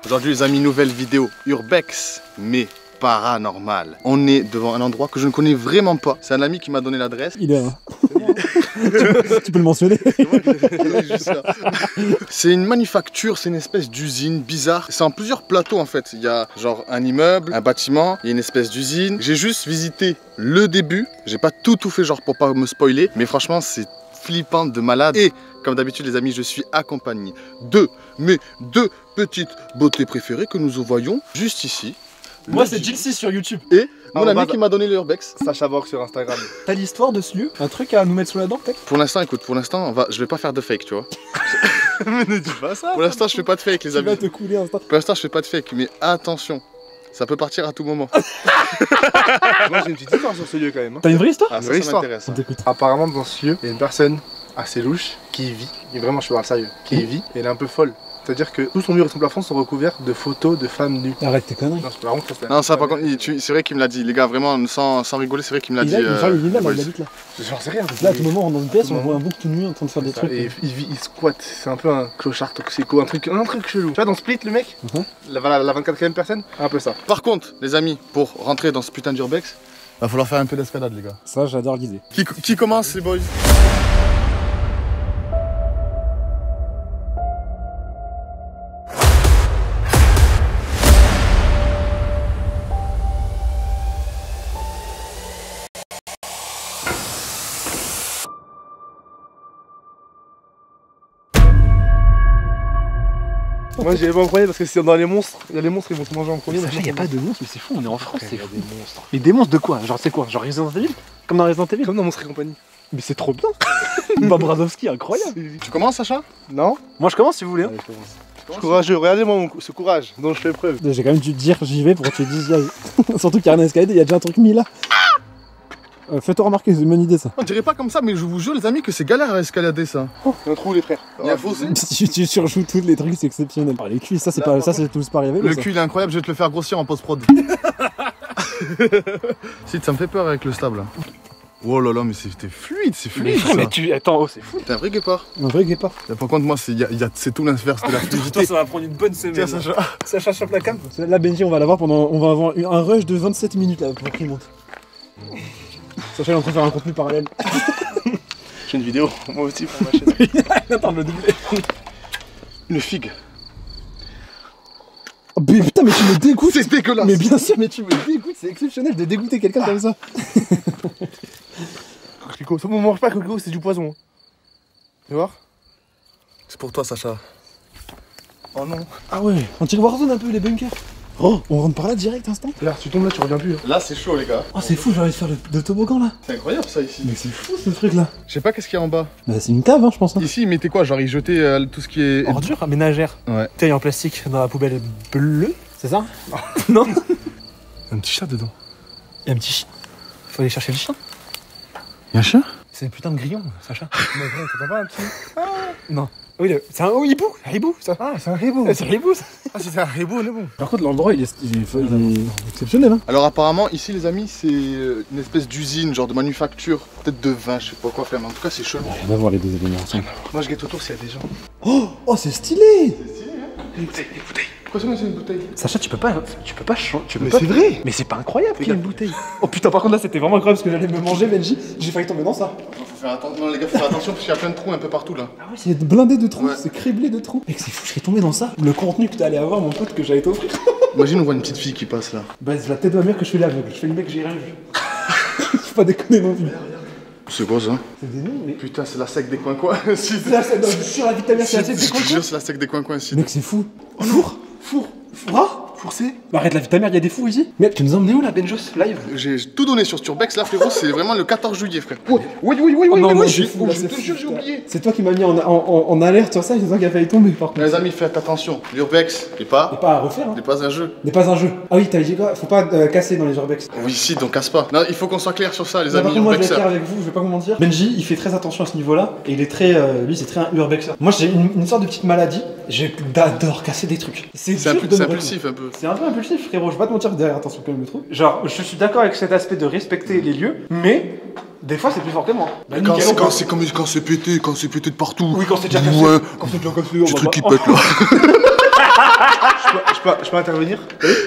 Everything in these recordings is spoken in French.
Aujourd'hui les amis, nouvelle vidéo Urbex, mais paranormal. On est devant un endroit que je ne connais vraiment pas. C'est un ami qui m'a donné l'adresse. Il est là. Tu peux le mentionner. C'est une manufacture, c'est une espèce d'usine bizarre. C'est en plusieurs plateaux en fait. Il y a genre un immeuble, un bâtiment, il y a une espèce d'usine. J'ai juste visité le début. J'ai pas tout fait genre pour pas me spoiler. Mais franchement c'est flippant de malade. Et comme d'habitude les amis, je suis accompagné de mes deux petites beautés préférées que nous voyons juste ici. Moi c'est Jilcy sur YouTube. Et mon ami qui m'a donné le Urbex. Sacha Borg sur Instagram. T'as l'histoire de ce lieu? Un truc à nous mettre sous la dent peut-être? Pour l'instant, écoute, je vais pas faire de fake, tu vois. Mais ne dis pas ça. Pour l'instant, je fais pas de fake, les amis. Tu vas te couler un instant. Pour l'instant, je fais pas de fake, mais attention, ça peut partir à tout moment. Moi j'ai une petite histoire sur ce lieu quand même. T'as une vraie histoire? Ah, Une vraie histoire. m'intéresse. On t'écoute. Apparemment dans ce lieu, il y a une personne assez louche qui y vit. Et vraiment je parle sérieux. Qui y vit et elle est un peu folle. C'est-à-dire que tout son mur et son plafond sont recouverts de photos de femmes nues. Arrête tes conneries. Non, c'est pas vraiment ça. Non, ça par contre, c'est vrai qu'il me l'a dit, les gars, vraiment, sans rigoler, c'est vrai qu'il me l'a dit. Il est là, il est là, boys. il habite là. J'en sais rien. Là, à tout moment, on est dans une pièce, on voit un bouc tout nu en train de faire des trucs. Et il squatte. C'est un peu un clochard toxico, un truc chelou. Tu vois dans Split le mec, la 24e personne, un peu ça. Par contre, les amis, pour rentrer dans ce putain d'Urbex, va falloir faire un peu d'escalade, les gars. Ça, j'adore l'idée. Qui commence, les boys? Moi j'ai pas en premier parce que c'est dans les monstres. Il y a les monstres, ils vont te manger en premier. Sacha, y a pas de monstres, mais c'est fou, on est en France, c'est Il y a fou. des monstres. Mais des monstres de quoi? Genre, c'est quoi? Genre Resident Evil? Comme dans Resident Evil? Comme dans Monstres et compagnie. Mais c'est trop bien. Bob Razowski, incroyable. Tu commences, Sacha? Non? Moi, je commence si vous voulez. Allez, je commence. Je suis courageux, regardez-moi ce courage dont je fais preuve. J'ai quand même dû te dire j'y vais pour que tu dises j'y aille. Surtout qu'il y a rien à escalader, il y a déjà un truc mis là. Fais-toi remarquer, c'est une bonne idée ça. On dirait pas comme ça, mais je vous jure, les amis, que c'est galère à escalader ça. Il y a un trou les frères. Il y a un fossé. Tu surjoues tous les trucs, c'est exceptionnel. Par les cuisses, ça c'est pas, ça c'est tout pas arrivé. Le cul il est incroyable, je vais te le faire grossir en post-prod. Si, ça me fait peur avec le stable là. Oh là là, mais c'était fluide, c'est fluide. Mais tu attends, oh c'est fou. T'es un vrai guépard. Un vrai guépard. Par contre, moi, c'est tout l'inverse de la fluidité. ça va prendre une bonne semaine. Tiens, Sacha. Sacha chope la cam. Là, Benji, on va l'avoir pendant. On va avoir un rush de 27 minutes là pour qu'il monte. Sacha il est en train de faire un contenu parallèle. J'ai une vidéo, moi aussi pour ma chaîne. Il attend de le doubler. Une figue. Oh, mais putain, mais tu me dégoûtes. C'est dégueulasse. Mais bien sûr, mais tu me dégoûtes. C'est exceptionnel de dégoûter quelqu'un comme ça. Coquelicot, ça ne mange pas coquelicot, c'est du poison. Tu vois? C'est pour toi, Sacha. Oh non. Ah ouais, on tire Warzone un peu les bunkers. Oh, on rentre par là direct, instant. Là, tu tombes là, tu reviens plus. Hein. Là, c'est chaud, les gars. Oh, c'est fou, j'ai envie de faire le toboggan là. C'est incroyable ça ici. Mais c'est fou ce truc là. Je sais pas qu'est-ce qu'il y a en bas. Bah, c'est une cave, hein, je pense. Hein. Ici, ils mettaient quoi? Genre, ils jetaient tout ce qui est. Ordure ménagère. Ouais. Taille en plastique dans la poubelle bleue. C'est ça? Non. Un petit chat dedans. Il y a un petit chien. Faut aller chercher le chien. Y'a un chien? C'est un putain de grillon, Sacha. Mais vrai, t'entends pas un petit? Non. Oui, c'est un hibou. Un hibou, ça. Ah, c'est un hibou. C'est un hibou, ça. Ah, c'est un hibou, on est bon. Par contre, l'endroit, il est exceptionnel. Hein. Alors, apparemment, ici, les amis, c'est une espèce d'usine, genre de manufacture, peut-être de vin, je sais pas quoi faire, mais en tout cas, c'est chelou. On va voir les deux éléments ensemble. Moi, je guette autour s'il y a des gens. Oh, c'est stylé. Une bouteille, une bouteille. Pourquoi c'est une bouteille? Sacha, tu peux pas Mais c'est vrai. Mais c'est pas incroyable qu'il y ait une bouteille. Oh putain, par contre là c'était vraiment incroyable parce que j'allais me manger, Benji. J'ai failli tomber dans ça. Non, les gars, faut faire attention parce qu'il y a plein de trous un peu partout là. Ah ouais, c'est blindé de trous, Ouais. c'est criblé de trous. Mec, c'est fou, je serais tombé dans ça. Le contenu que t'allais avoir, mon pote, que j'allais t'offrir. Imagine, on voit une petite fille qui passe là. Bah, c'est la tête de ma mère que je fais l'aveugle. Je fais le mec, j'ai rien vu. Faut pas déconner non plus. C'est quoi ça? C'est des noms, mais. Putain, c'est la sec des coins-coins. Si, Là, c'est sur la vie de ta mère, c'est la tête des je te jure, c'est la sec des coins-coins ici. Mec, c'est fou. Four. Four. Fourcé. Bah, arrête la vie de ta mère, y'a des fous ici. Mec, tu nous as emmené où là, Benjos, live? J'ai tout donné sur Turbex là, frérot, c'est vraiment le 14 juillet, frère. Oui, Oh non, non, je c'est fou, là, je c'est te fou, jure, j'ai putain. oublié. C'est toi qui m'as mis en alerte sur ça, c'est toi qui a failli tomber par contre. Les amis, faites attention, l'Urbex n'est pas Pas à refaire, hein. n'est pas un jeu. N'est pas un jeu. Ah oui, t'as dit quoi? Faut pas casser dans les urbex. Oui, si, donc casse pas. Non, il faut qu'on soit clair sur ça, les Non, par amis. contre, moi je vais être Urbexers. clair avec vous, je vais pas vous mentir. Benji, il fait très attention à ce niveau-là et il est très. Lui, c'est très un urbexer. Moi, j'ai une sorte de petite maladie. J'adore casser des trucs. C'est dur de me impulsif un peu. C'est un peu impulsif, frérot. Je vais pas te mentir, derrière, attention quand même le truc. Genre, je suis d'accord avec cet aspect de respecter les lieux, mais des fois c'est plus fort que moi. Bah, Quand nickel, on va- c'est comme quand c'est pété de partout. Oui, quand c'est déjà cassé. Ouais, Quand c'est déjà cassé, on petit va truc pas- qui pète là. Je peux intervenir?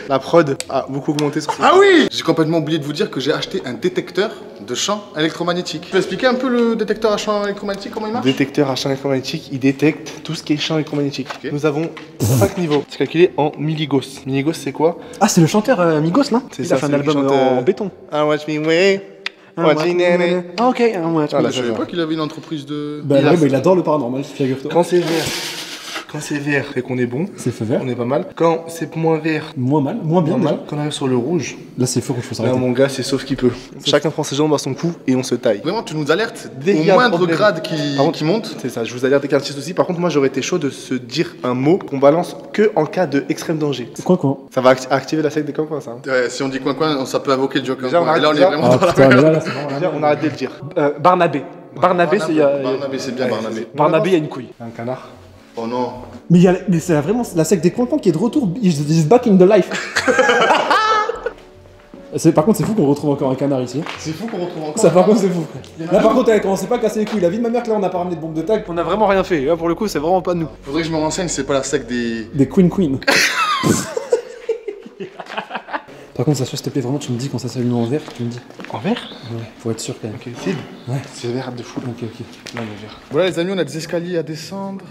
La prod a beaucoup augmenté sur Ah oui! J'ai complètement oublié de vous dire que j'ai acheté un détecteur de champs électromagnétiques. Tu peux expliquer un peu le détecteur à champs électromagnétiques, comment il marche? Détecteur à champ électromagnétique, il détecte tout ce qui est champ électromagnétique. Ok. Nous avons 5 niveaux. C'est calculé en milligauss. Milligauss, c'est quoi? Ah, c'est le chanteur Migos là? C'est Il ça, a fait un c'est le album chanteur. en béton. I watch me way. Watch me nene. Ah, ok, Voilà, Je c'est savais ça. pas qu'il avait une entreprise de... Bah, ouais, bah, il adore le paranormal, figure-toi. Quand c'est vert, c'est qu'on est bon. C'est feu vert. On est pas mal. Quand c'est moins vert, Moins mal, moins bien normal. déjà. Quand on arrive sur le rouge, Là, c'est feu rouge, faut là s'arrêter. mon gars, c'est sauf qui peut. Chacun prend ses jambes à son cou et on se taille. Vraiment, tu nous alertes Dès au qu'il y a un moindre problème. grade Par contre, qui monte. C'est ça, je vous alerte dès qu'il y a un petit souci. Par contre, moi j'aurais été chaud de se dire un mot qu'on balance que en cas de extrême danger. Quoi? Ça va activer la secte des copains, ça. Hein. Ouais, si on dit coin, ça peut invoquer le joke. Déjà, on Et là, on est arrête vraiment Ah dans la putain, mais là, c'est vraiment Déjà, on arrête de le dire. Barnabé. Barnabé, c'est. Barnabé, c'est bien Ouais, Barnabé. Barnabé, il y a une couille. Un canard. Oh non. Mais c'est vraiment la secte des coins qui est de retour. He's back in the life. Par contre, c'est fou qu'on retrouve encore un canard ici. C'est fou qu'on retrouve encore. Ça, par contre, c'est fou. Là, par contre, on s'est pas cassé les couilles. La vie de ma mère, que là, on a pas ramené de bombe de tag. On a vraiment rien fait. Là, pour le coup, c'est vraiment pas de nous. Faudrait que je me renseigne, c'est pas la secte des... Des Queen. Par contre, Sacha, s'il te plaît, vraiment, tu me dis quand ça s'allume en vert, tu me dis. En vert? Ouais, faut être sûr quand même. Ok, c'est Ouais. C'est vert de fou. Ok. Là, le vert. Voilà les amis, on a des escaliers à descendre.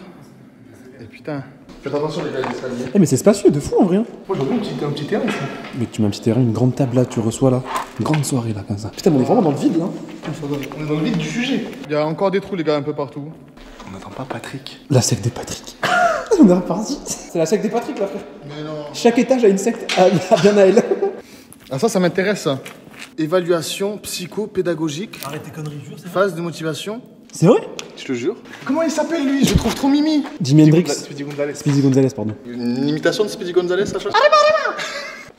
Et putain. Faites attention les gars, les escaliers. Eh, mais c'est spacieux, de fou en vrai. Hein. Moi, j'aurais un petit terrain ici. Mais tu mets un petit terrain, une grande table là, tu reçois là. Une grande soirée là, comme ça. Putain, mais on est vraiment dans le vide là. On est dans le vide du sujet. Il y a encore des trous les gars un peu partout. On n'attend pas Patrick. La secte des Patrick. On est reparti. C'est la secte des Patrick là, frère. Mais non. Chaque étage a une secte à bien à elle. Ah ça m'intéresse ça. Évaluation psycho-pédagogique. Arrête tes conneries, jure, c'est Phase de motivation. C'est vrai? Je te jure. Comment il s'appelle lui? Je le trouve trop mimi. Jimi Hendrix. Speedy Gonzalez. Speedy Gonzalez, pardon. Une imitation de Speedy Gonzalez, Sacha?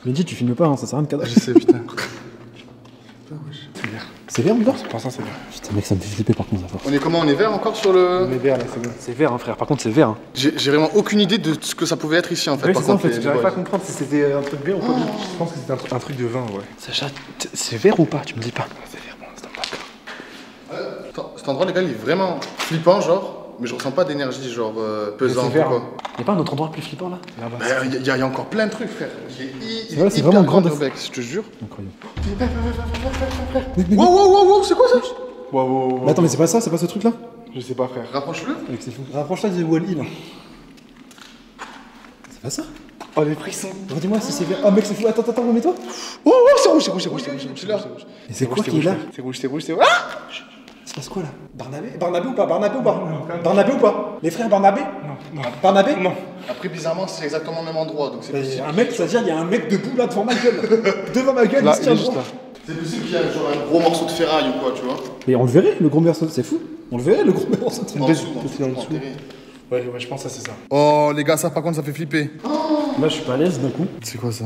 Mais dis, tu filmes pas, hein, ça sert à rien de cadre. Je sais putain. C'est vert. C'est vert encore? Pour l'instant, c'est vert. Putain, mec, ça me fait flipper par contre, ça force. On est comment? On est vert encore sur le... On est vert là, c'est bon. C'est vert, hein, frère. Par contre, c'est vert. Hein. J'ai vraiment aucune idée de ce que ça pouvait être ici en fait. Oui, par c'est ça, contre, en fait, les J'arrive pas à boys. comprendre si c'était un truc bien ou pas bien. Je pense que c'était un truc de vin, ouais. Sacha, c'est vert ou pas? Tu me dis pas. C'est vert pour l'instant, pas. Attends, cet endroit les gars il est vraiment flippant genre. Mais je ressens pas d'énergie genre pesante ou vert, quoi. Y'a pas un autre endroit plus flippant là? Là-bas. Bah, il y a encore plein de trucs frère. C'est vrai, c'est vraiment grand de fou. Urbex, je te jure. Incroyable. Wow, c'est quoi ça? Wow. Mais attends, mais c'est pas ça, c'est pas ce truc là? Je sais pas, frère. Rapproche-le. Mec, c'est fou. Rapproche-toi des Wall-E là. C'est pas ça? Oh, les frissons. Redis-moi si c'est vert. Ah, mec, c'est fou. Attends, remets-toi. Oh, c'est rouge, c'est rouge, c'est rouge, c'est rouge, c'est rouge. Et c'est quoi qui est là? C'est rouge, c'est rouge, c'est rouge. Ah! Il se passe quoi là? Barnabé ou pas? Barnabé ou pas? Les frères Barnabé? Non. Barnabé? Non. Après bizarrement c'est exactement le même endroit donc c'est possible. Un mec, c'est-à-dire, il y a un mec debout là devant ma gueule. Devant ma gueule, Là, il se il tient est juste droit. là. C'est possible qu'il y ait genre un gros morceau de ferraille ou quoi tu vois. Mais on le verrait, le gros morceau, c'est fou. On le verrait, le gros morceau de En dessous, tout est en dessous. Ouais, je pense que c'est ça. Oh les gars ça par contre ça fait flipper. Là, je suis pas à l'aise d'un coup. C'est quoi ça?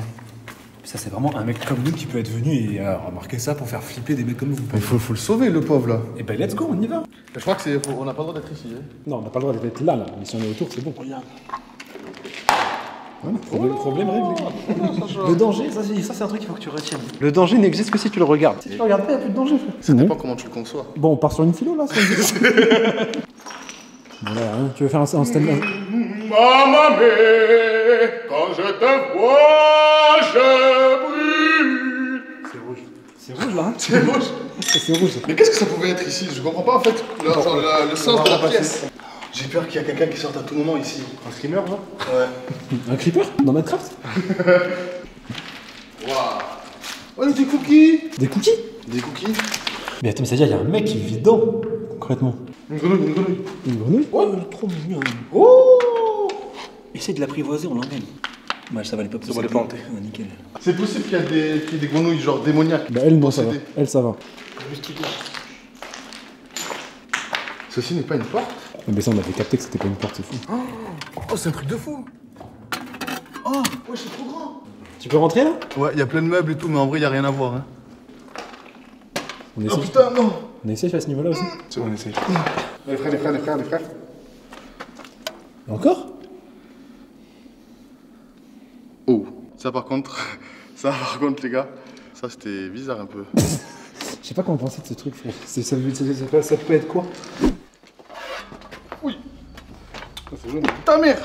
Ça, c'est vraiment un mec comme nous qui peut être venu et remarquer ça pour faire flipper des mecs comme nous. Il faut le sauver le pauvre là. Et ben, let's go, on y va. Je crois que c'est. On n'a pas le droit d'être ici. Hein. Non, on n'a pas le droit d'être là, mais si on est autour, c'est bon. Regarde. Voilà, problème réglé. Le danger, ça c'est un truc qu'il faut que tu retiennes. Le danger n'existe que si tu le regardes. Si tu le regardes pas, il n'y a plus de danger, frère. Ça dépend comment tu le conçois. Bon, on part sur une philo là, ça Voilà, hein, tu veux faire un stand Maman, quand je te vois, je brûle. C'est rouge. C'est rouge là, hein. C'est rouge. C'est rouge. Mais qu'est-ce que ça pouvait être ici? Je comprends pas en fait le sens de la pièce. J'ai peur qu'il y a quelqu'un qui sorte à tout moment ici. Un screamer, genre? Ouais. Un creeper dans Minecraft? Waouh. Oh, des cookies. Des cookies? Des cookies. Mais attends, mais c'est-à-dire, il y a un mec qui vit dedans, concrètement. Une grenouille. Une grenouille? Oh, trop mignon. Oh! Essaye de l'apprivoiser, on l'emmène. Ouais, ça va les pas pousser. va les planter. Ah, nickel. C'est possible qu'il y ait des grenouilles genre démoniaques. Bah, elle, non, ça va. possédées. Elle, ça va. Ceci n'est pas une porte. Mais ça, on avait capté que c'était pas une porte, c'est fou. Oh, c'est un truc de fou. Oh, ouais, c'est trop grand. Tu peux rentrer là? Ouais, il y a plein de meubles et tout, mais en vrai, il n'y a rien à voir. Hein. On est Oh safe. putain, non. On est safe à ce niveau-là aussi? C'est bon, on essaye. Les frères. Encore? Oh. Ça par contre, les gars, ça c'était bizarre un peu. Je sais pas comment penser de ce truc, frère. Ça peut être quoi? Oui. Ça, c'est jaune. Ta mère.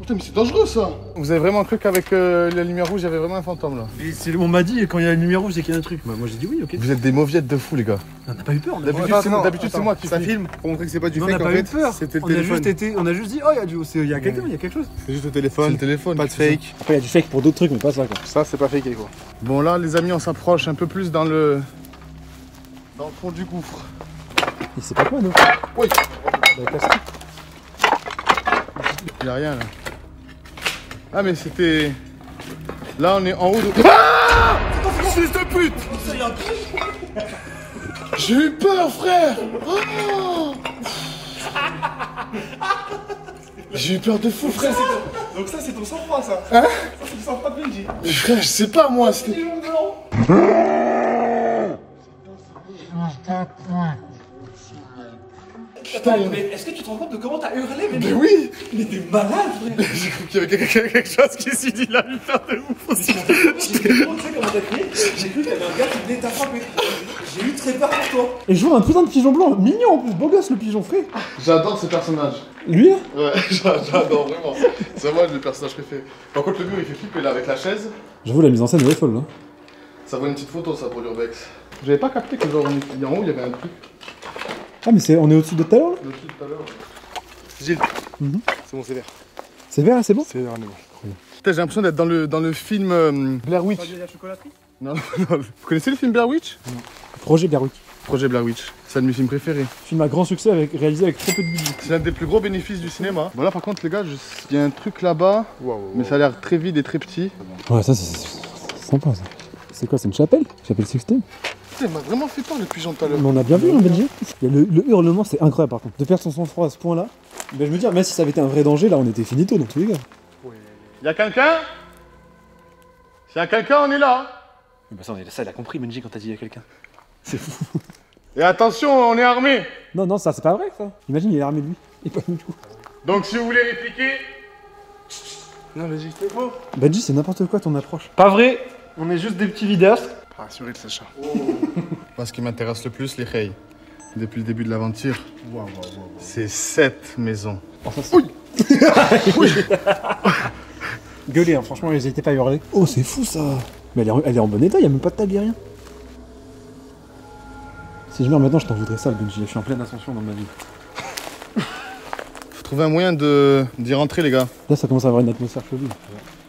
Putain, mais c'est dangereux ça. Vous avez vraiment cru qu'avec la lumière rouge, il y avait vraiment un fantôme là? On m'a dit, quand il y a une lumière rouge, c'est qu'il y a un truc. Bah, moi j'ai dit oui, ok. Vous êtes des mauviettes de fou, les gars. On n'a pas eu peur. D'habitude, c'est moi qui Ça filme pour montrer que c'est pas du On fake. n'a pas eu peur. C'était le On a téléphone. juste dit, oh, il y a quelqu'un, il y a quelque chose. C'est juste le C'est téléphone. le téléphone. Pas de fake. Après, il y a du fake pour d'autres trucs, mais pas ça quoi. Ça, c'est pas fake quoi. Bon, là, les amis, on s'approche un peu plus dans le fond du gouffre. Et c'est pas quoi, non? Oui. Il y a rien là. Ah, mais c'était. Là, on est en haut de. Ah! Fils de pute! J'ai eu peur, frère! Oh! J'ai eu peur de fou, frère! Donc, ça, c'est ton sang-froid, ça. Hein? Ça, c'est le sang-froid de Benji. Mais frère, je sais pas moi, c'était. Putain, mais est-ce que tu te rends compte de comment t'as hurlé, Mais oui! Mais t'es malade, frère! J'ai cru qu'il y avait quelque chose qui s'est dit là, il peur de ouf aussi. Tu sais comment t'as crié? J'ai cru qu'il y avait un gars qui venait t'attraper. J'ai eu très peur pour toi. Et je vois un putain de pigeon blanc, mignon en plus, beau gosse le pigeon frais. J'adore ce personnage. Lui là? Ouais, j'adore vraiment. C'est moi le personnage préféré. Par contre, le mur il fait flipper là avec la chaise. J'avoue, la mise en scène elle est folle là. Ça vaut une petite photo ça pour l'Urbex. J'avais pas capté que genre on est en haut, il y avait un truc. Ah, mais on est au-dessus de tout à l'heure là? Dessus tout à l'heure. Gilles. Mhm. C'est bon, c'est vert. C'est vert là, c'est bon? C'est vert, on est bon. Putain, j'ai l'impression d'être dans le film Blair Witch. La chocolaterie? Non, non, non. Vous connaissez le film Blair Witch? Projet Berwick. Projet Blair Witch. C'est un de mes films préférés. Film à grand succès réalisé avec très peu de budget. C'est l'un des plus gros bénéfices du cinéma. Bon là par contre les gars, il y a un truc là-bas, mais ça a l'air très vide et très petit. Ouais, ça c'est sympa ça. C'est quoi, c'est une chapelle? Chapelle Sixtine? Putain, il m'a vraiment fait peur le pigeon tout à l'heure. Mais on a bien vu en Belgique. Le hurlement c'est incroyable par contre. De perdre son sang-froid à ce point là. Ben, je veux dire, même si ça avait été un vrai danger, là on était finito dans tous les cas. Y'a quelqu'un? S'il y a quelqu'un, on est là. Bah ça, il a compris Benji quand t'as dit il y a quelqu'un. C'est fou. Et attention, on est armé. Non, non, ça c'est pas vrai ça. Imagine, il est armé de lui. Et pas nous du coup. Donc si vous voulez répliquer, Non, vas-y, c'est faux. Benji, c'est n'importe quoi ton approche. Pas vrai, on est juste des petits vidéastes. Rassuré de Sacha. moi ce qui m'intéresse le plus, les reilles. Depuis le début de l'aventure, c'est cette maison. Oui. Gueuler, hein, franchement, ils étaient pas à hurler. Oh, c'est fou ça. Mais elle est en bon état, y a même pas de tag, y a rien. Si je meurs maintenant, je t'en voudrais ça, le Benji. Je suis en pleine ascension dans ma vie. Faut trouver un moyen d'y rentrer les gars. Là, ça commence à avoir une atmosphère chelou.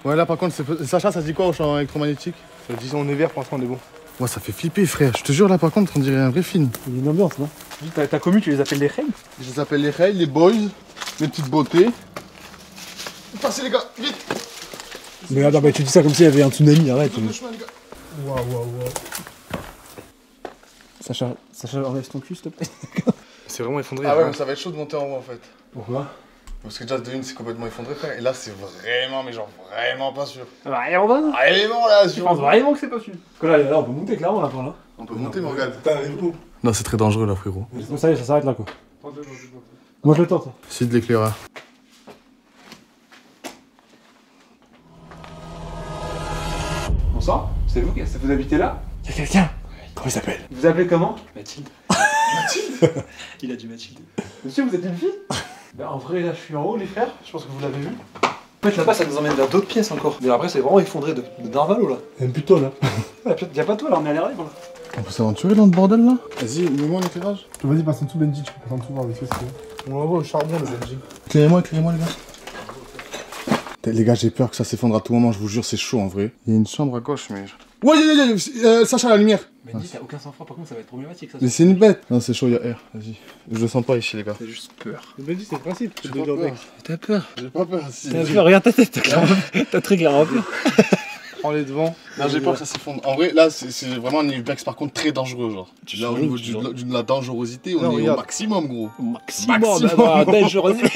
Ouais là par contre, Sacha ça se dit quoi au champ électromagnétique? Disons, on est vert, pour l'instant, on est bon. Ouais ça fait flipper frère, je te jure là par contre on dirait un vrai film. Il y a une ambiance, non? Ta commu, tu les appelles les reines? Je les appelle les reilles, les boys, les petites beautés. Passez les gars, vite. Mais attends, bah, tu dis ça comme s'il y avait un tsunami, arrête. Le chemin, les gars. Sacha, enlève ton cul, s'il te plaît. C'est vraiment effondré. Ah ouais mais ça va être chaud de monter en haut en fait. Pourquoi? Parce que déjà de une c'est complètement effondré frère, et là c'est vraiment mais genre vraiment pas sûr. Vraiment? Vraiment là Je pense vraiment que c'est pas sûr. Parce que là, on peut monter clairement là par là. On peut monter mais regarde. Putain, elle est où? Non c'est très dangereux là frérot. Bon, ça y est, ça s'arrête là quoi. Moi je le tente. C'est de l'éclaireur. Bonsoir, c'est vous habitez là? Y'a quelqu'un. Comment il s'appelle? Vous appelez comment? Mathilde. Mathilde. Il a dit Mathilde. Monsieur, vous êtes une fille? Bah en vrai là je suis en haut les frères, je pense que vous l'avez vu. En fait là-bas ça nous emmène vers d'autres pièces encore. Mais après c'est vraiment effondré de Narvalo là. Même plutôt là. Y'a pas toi là, on est à l'arrière là. On peut s'aventurer dans ce bordel là? Vas-y, mets-moi l'éclairage. Vas-y, passe en dessous, Benji, tu peux passer en dessous voir des choses. On l'envoie au charbon, le Benji. Éclairez-moi les gars. Les gars, j'ai peur que ça s'effondre à tout moment, je vous jure, c'est chaud en vrai. Il y a une chambre à gauche, mais. Ouais, Sacha, la lumière. Mais dis, t'as aucun sang-froid, par contre, ça va être problématique ça. Mais c'est une bête. Non, c'est chaud, il y a air. Vas-y. Je le sens pas ici, les gars. T'as juste peur. Benji, c'est le principe. J'ai pas peur. T'as peur. J'ai pas peur. Si. T'as peur, regarde ta tête, t'as très clairement peur. Prends les devants. Non, j'ai peur que ça s'effondre. En vrai, là, c'est vraiment un Urbex par contre très dangereux, genre. Là, au niveau de la dangerosité, on est au maximum, gros. Maximum, dangerosité.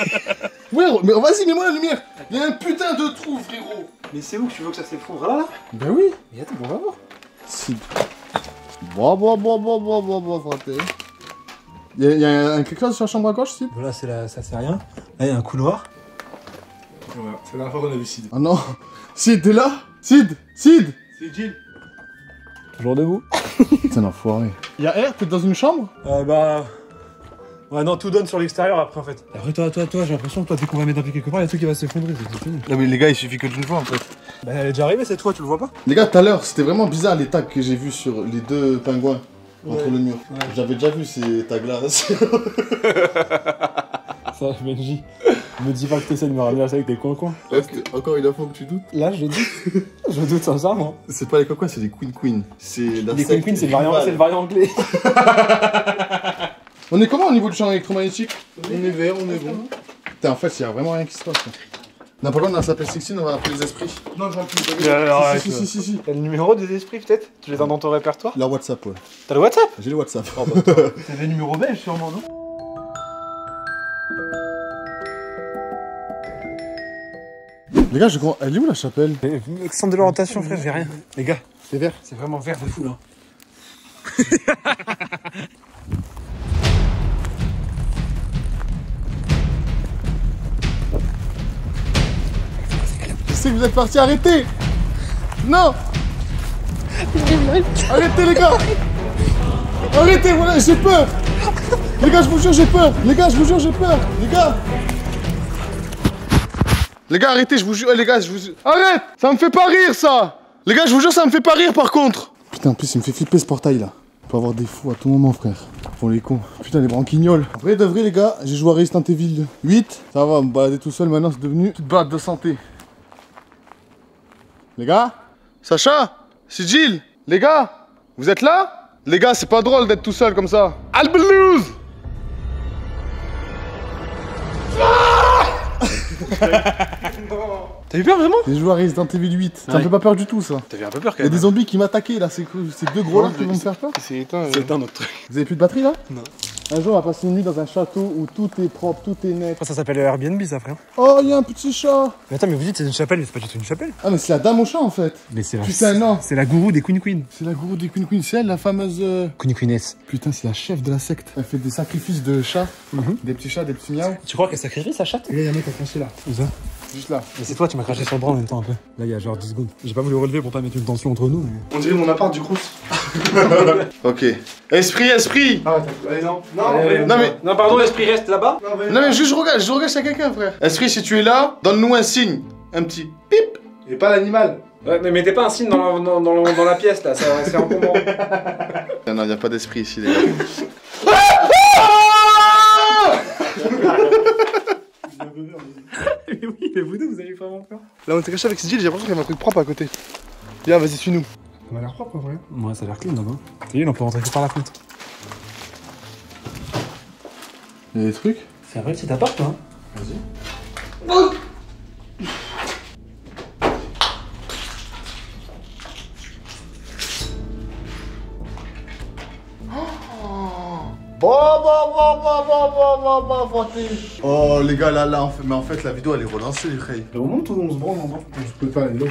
Ouais, mais vas-y, mets-moi la lumière. Il y a un putain de trou, frérot. Mais c'est où que tu veux que ça s'effondre là? Ben oui. Mais attends, on va voir. Si. Bon, fraté. Il y a quelque chose sur la chambre à gauche, si? Voilà, ça c'est rien. Là il y a un couloir. Voilà, c'est la dernière fois qu'on a vu Sid. Oh non. Sid, t'es là? Sid. C'est Gilles. Toujours debout. Putain, l'enfoiré. Y'a air, t'es dans une chambre? Bah. Ouais, non, tout donne sur l'extérieur après en fait. Après, toi, j'ai l'impression que toi, dès qu'on va mettre un pied quelque part, il y a tout qui va s'effondrer. C'est fini. Non mais les gars, il suffit que d'une fois en fait. Bah, elle est déjà arrivée cette fois, tu le vois pas? Les gars, tout à l'heure, c'était vraiment bizarre les tags que j'ai vus sur les deux pingouins contre le mur. Ouais. J'avais déjà vu ces tags-là. Ça, Benji, me dis pas que t'essaies de me ramener ça avec des coins-coins. Encore une fois que tu doutes. Là, je doute. Je doute sincèrement. C'est pas les coins, c'est les queen. C'est la Les secte Queen, c'est le variant anglais. On est comment au niveau du champ électromagnétique? On est vert, on est bon. Putain, en fait, il y a vraiment rien qui se passe. Non, par contre, on s'appelle 16, on va appeler les esprits. Non, j'en peux Si. T'as le numéro des esprits peut-être? Tu les as dans ton répertoire? La WhatsApp, ouais. T'as le WhatsApp? J'ai le WhatsApp. C'est des numéros belges sûrement, non? Les gars, elle est où la chapelle? Centre de l'orientation, frère, j'ai rien. Les gars, C'est vert. c'est vraiment vert de fou là. Je sais que vous êtes partis, arrêtez! Non! Arrêtez les gars! Arrêtez, voilà, j'ai peur! Les gars, je vous jure, j'ai peur! Les gars, je vous jure, j'ai peur! Les gars! Les gars, arrêtez, je vous jure, les gars, je vous jure. Arrête! Ça me fait pas rire, ça! Les gars, je vous jure, ça me fait pas rire par contre! Putain, en plus, il me fait flipper ce portail là. Il peut avoir des fous à tout moment, frère. Pour les cons. Putain, les branquignoles. En vrai de vrai, les gars, j'ai joué à Resident Evil 8. Ça va, me balader tout seul, maintenant c'est devenu toute barre de santé. Les gars? Sacha? C'est Jill? Les gars? Vous êtes là? Les gars, c'est pas drôle d'être tout seul comme ça. Albalouz! T'as eu peur vraiment? J'ai joué à Resident Evil 8. Ça me fait pas peur du tout, ça. T'avais un peu peur quand Il y a même. des zombies qui m'attaquaient là, c'est deux gros là qui vont me faire peur. C'est éteint. C'est un autre truc. Vous avez plus de batterie là? Non. Un jour on va passer une nuit dans un château où tout est propre, tout est net. Ça s'appelle Airbnb ça, frère. Oh, il y a un petit chat! Mais attends, mais vous dites c'est une chapelle, mais c'est pas du tout une chapelle. Ah, mais c'est la dame au chat en fait. Mais c'est la. Putain, non. C'est la gourou des Queen. C'est la gourou des Queen, c'est elle la fameuse. Queeness. Putain, c'est la chef de la secte. Elle fait des sacrifices de chats, des petits chats, des petits miaou. Tu crois qu'elle sacrifie sa chatte? Et là, il y a un mec à cracher là. Où ça? Juste là. Mais c'est toi, tu m'as craché sur le bras en même temps un peu. Là, il y a genre 10 secondes. J'ai pas voulu relever pour pas mettre une tension entre nous. Mais... On dirait mon appart du Crous. Ok. Esprit! Ah ouais, allez, non. Non, mais. Non, pardon, l'esprit reste là-bas. Non, mais juste je regarde chez quelqu'un, frère. Esprit, si tu es là, donne-nous un signe. Un petit pip. Et pas l'animal. Ouais, mais mettez pas un signe dans la pièce là, c'est encombrant. Non, il n'y a pas d'esprit ici, les gars. Mais oui, mais vous deux, vous avez vraiment peur. Là, on était caché avec Sigil, j'ai l'impression qu'il y avait un truc propre à côté. Viens, vas-y, suis-nous. On a l'air propre en vrai. Ouais, ça a l'air clean là-bas. T'as vu, on peut rentrer que par la fenêtre. Il y a des trucs? C'est un vrai petit appart, hein. Vas-y. Oh les gars là mais en fait la vidéo elle est relancée les frères. Au moment où on se branle, je peux pas aller là, ou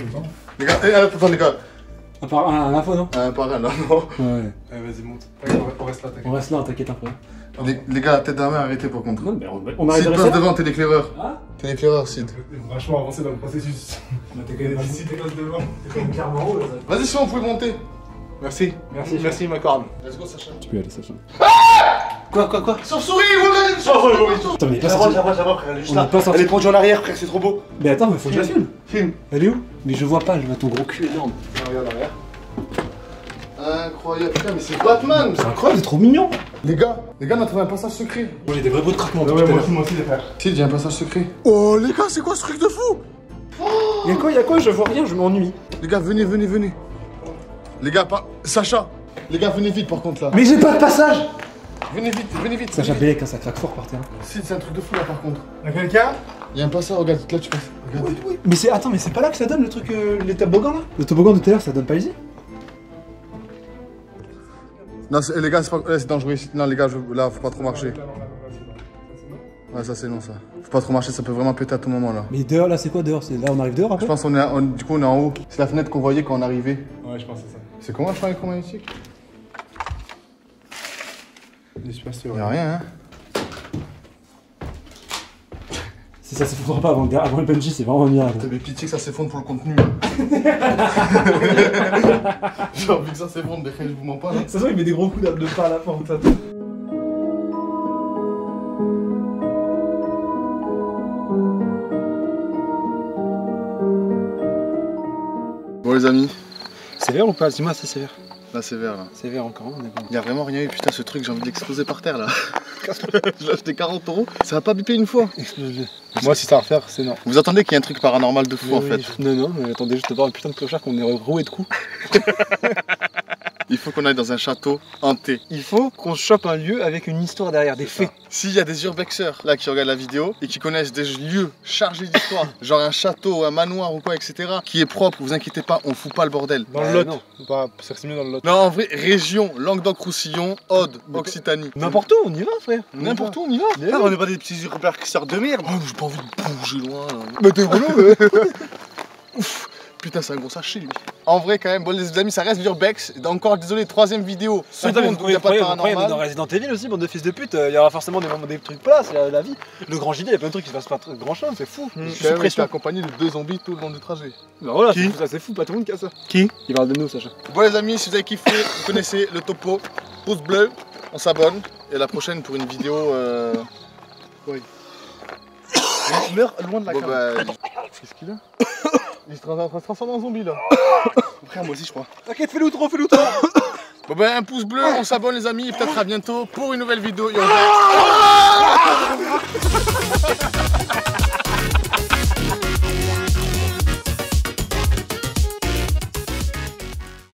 Les gars, attends les gars. Un info, non? Un par un là, non. Ouais. Vas-y, monte. On reste là, t'inquiète. On reste là, t'inquiète un peu. Les gars, tête d'un main, arrêtez pour contre. Non, mais on arrête Sid, de passe rester. devant, t'es l'éclaireur. Ah? T'es l'éclaireur, Sid. Vachement avancé dans le processus. T'es quand même Ici, t'es classe devant. T'es quand même clairement haut là. Vas-y, si on pouvait monter. Merci. Merci, ma corne. Let's go, Sacha. Tu peux y aller, Sacha. Quoi? Chauve-souris, vous Putain, mais pas J'avoue, frère, elle est juste On là. est pas sorti. Elle est pendue en arrière, frère, c'est trop beau. Mais attends, mais faut que je la filme. Filme. Elle est où? Mais je vois pas, je vois ton gros cul énorme. Regarde en arrière. Incroyable, putain, mais c'est Batman. C'est incroyable, c'est trop mignon. Les gars, on a trouvé un passage secret. Moi j'ai des vrais bouts de craquement. Ouais, moi aussi, les frères. Sid, j'ai un passage secret. Oh les gars, c'est quoi ce truc de fou? Y'a quoi? Je vois rien, je m'ennuie. Les gars, venez. Les gars, Sacha. Les gars, venez vite par contre là. Mais j'ai pas de passage. Venez vite. Sacha Bellec, hein, ça craque fort par terre. Sid, c'est un truc de fou là par contre. Y'a quelqu'un? Il y a un passage, regarde, là tu passes. Regarde. Mais c'est. Attends, mais c'est pas là que ça donne le truc. Les toboggans là? Le toboggan de tout à l'heure, ça donne pas ici? Non, les gars, c'est dangereux ici. Non, les gars, là, faut pas trop marcher. Ouais, ça c'est non, ça. Faut pas trop marcher, ça peut vraiment péter à tout moment là. Mais dehors là, c'est quoi dehors? Là, on arrive dehors Je après? pense du coup on est en haut. C'est la fenêtre qu'on voyait quand on arrivait. Ouais, je pense que c'est ça. C'est comment le champ électromagnétique? Je suis pas sûr. Y'a rien, hein. Si ça s'effondre pas avant le bungee, c'est vraiment un miracle. T'avais pitié que ça s'effondre pour le contenu. J'ai envie que ça s'effondre, mais je vous mens pas là. Ça se voit, il met des gros coups de pas à la fin. Bon les amis, Sévère ou pas? Dis-moi, c'est sévère. là c'est vert là. Sévère encore, on est bon. Il y a vraiment rien eu, putain ce truc, j'ai envie de l'exploser par terre là. Je l'ai acheté 40 €, ça va pas bipé une fois. Explose-le. Moi, si ça à refaire, c'est non. Vous attendez qu'il y ait un truc paranormal de fou Mais en oui, fait. Non, non, mais attendez juste de voir un putain de clochard qu'on est roué de coups. Il faut qu'on aille dans un château hanté. Il faut qu'on chope un lieu avec une histoire derrière, des faits. S'il y a des urbexeurs là qui regardent la vidéo et qui connaissent des lieux chargés d'histoire, genre un château, un manoir ou quoi, etc., qui est propre, vous inquiétez pas, on fout pas le bordel. Dans le Lot. non. Pas c'est mieux dans le Lot. Non, en vrai, région, Languedoc-Roussillon, Aude, Occitanie. N'importe où, on y va, frère. N'importe où, on y va. Ah, on n'est pas des petits urbexeurs de merde. Oh, j'ai pas envie de bouger loin là. Mais t'es relou, Ouf. Putain, c'est un gros sachet lui. En vrai, quand même, bon, les amis, ça reste l'urbex. Encore désolé, troisième vidéo. Seconde, il n'y a pas de dans paranormal. Resident Evil aussi, bande de fils de pute, il y aura forcément des trucs plats, c'est la vie. Le grand JD, il y a plein de trucs qui se passent pas grand chose, c'est fou. Je suis accompagné de 2 zombies tout le long du trajet. Bah voilà, Qui c'est fou, pas tout le monde qui a ça. Qui? Il parle de nous, Sacha. Bon, les amis, si vous avez kiffé, vous connaissez le topo. Pouce bleu, on s'abonne. Et à la prochaine pour une vidéo. Oui. Il meurt loin de la Bon, caméra. bah. Qu'est-ce qu'il a? Il se transforme en zombie là. Frère, moi aussi, je crois. T'inquiète, fais-le trop, fais-le trop. Bon, bah, un pouce bleu, on s'abonne, les amis. Et peut-être à bientôt pour une nouvelle vidéo. Urbex.